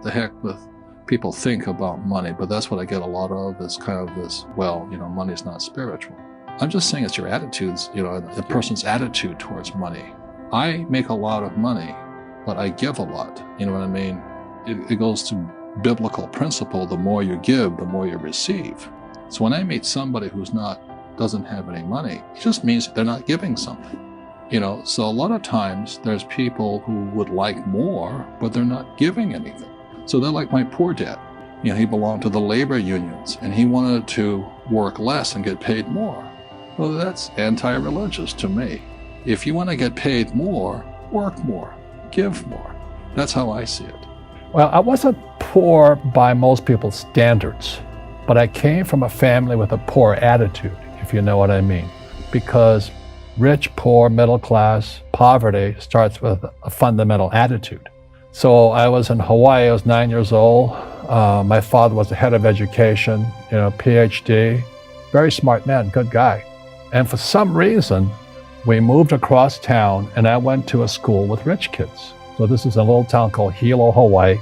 the heck with people think about money, but that's what I get a lot of, is kind of this, well, money's not spiritual. I'm just saying it's your attitudes, the person's attitude towards money. I make a lot of money, but I give a lot. You know what I mean? It goes to biblical principle: the more you give, the more you receive. So when I meet somebody doesn't have any money, it just means they're not giving something. So a lot of times there's people who would like more, but they're not giving anything. So they're like my poor dad. He belonged to the labor unions, and he wanted to work less and get paid more. Well, that's anti-religious to me. If you want to get paid more, work more, give more. That's how I see it. Well, I wasn't poor by most people's standards, but I came from a family with a poor attitude, if you know what I mean. Because rich, poor, middle class, poverty starts with a fundamental attitude. So I was in Hawaii, I was 9 years old. My father was the head of education, PhD, very smart man, good guy. And for some reason, we moved across town and I went to a school with rich kids. So this is a little town called Hilo, Hawaii.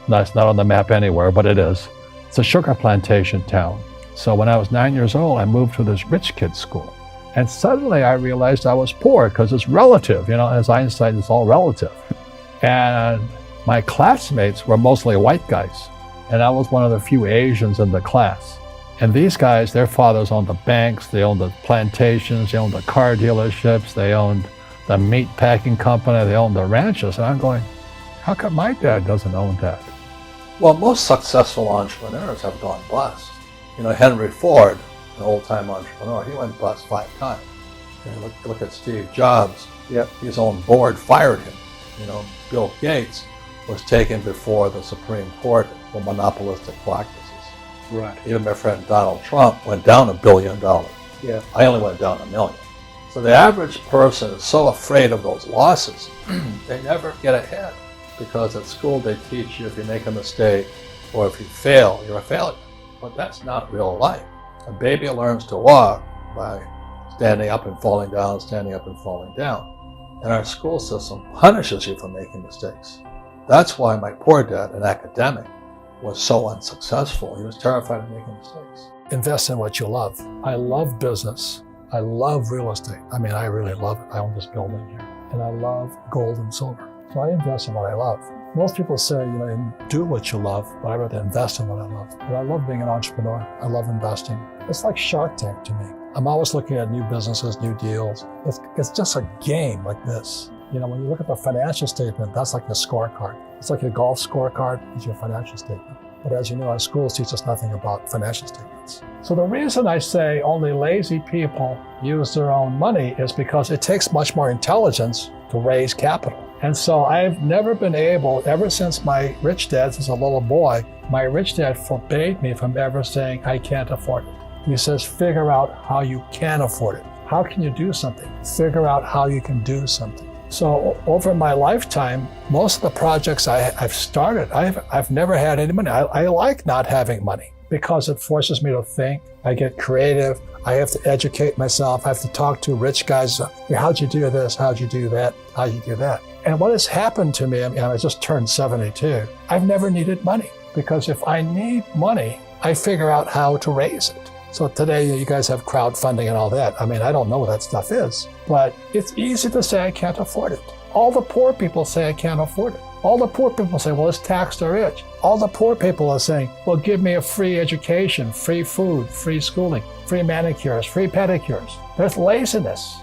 That's not on the map anywhere, but it is. It's a sugar plantation town. So when I was 9 years old, I moved to this rich kids school. And suddenly I realized I was poor because it's relative, as Einstein, it's all relative. And my classmates were mostly white guys. And I was one of the few Asians in the class. And these guys, their fathers owned the banks, they owned the plantations, they owned the car dealerships, they owned the meat packing company, they owned the ranches. And I'm going, how come my dad doesn't own that? Well, most successful entrepreneurs have gone bust. Henry Ford, an old-time entrepreneur, he went bust 5 times. Look at Steve Jobs. Yep. His own board fired him. Bill Gates was taken before the Supreme Court for monopolistic practices. Right. Even my friend Donald Trump went down $1 billion. Yeah. I only went down $1 million. So the average person is so afraid of those losses, they never get ahead. Because at school they teach you if you make a mistake or if you fail, you're a failure. But that's not real life. A baby learns to walk by standing up and falling down, standing up and falling down. And our school system punishes you for making mistakes. That's why my poor dad, an academic, was so unsuccessful. He was terrified of making mistakes. Invest in what you love. I love business. I love real estate. I really love it. I own this building here. And I love gold and silver. So I invest in what I love. Most people say, do what you love, but I rather invest in what I love. But I love being an entrepreneur. I love investing. It's like Shark Tank to me. I'm always looking at new businesses, new deals. It's just a game like this. When you look at the financial statement, that's like the scorecard. It's like your golf scorecard, it's your financial statement. But as you know, our schools teach us nothing about financial statements. So the reason I say only lazy people use their own money is because it takes much more intelligence to raise capital. And so I've never been able, ever since my rich dad was a little boy, my rich dad forbade me from ever saying, I can't afford it. He says, figure out how you can afford it. How can you do something? Figure out how you can do something. So over my lifetime, most of the projects I've started, I've never had any money. I like not having money because it forces me to think. I get creative. I have to educate myself. I have to talk to rich guys. How'd you do this? How'd you do that? How'd you do that? And what has happened to me, I just turned 72. I've never needed money because if I need money, I figure out how to raise it. So today you guys have crowdfunding and all that. I don't know what that stuff is, but it's easy to say I can't afford it. All the poor people say I can't afford it. All the poor people say, well, it's taxed the rich. All the poor people are saying, well, give me a free education, free food, free schooling, free manicures, free pedicures. There's laziness.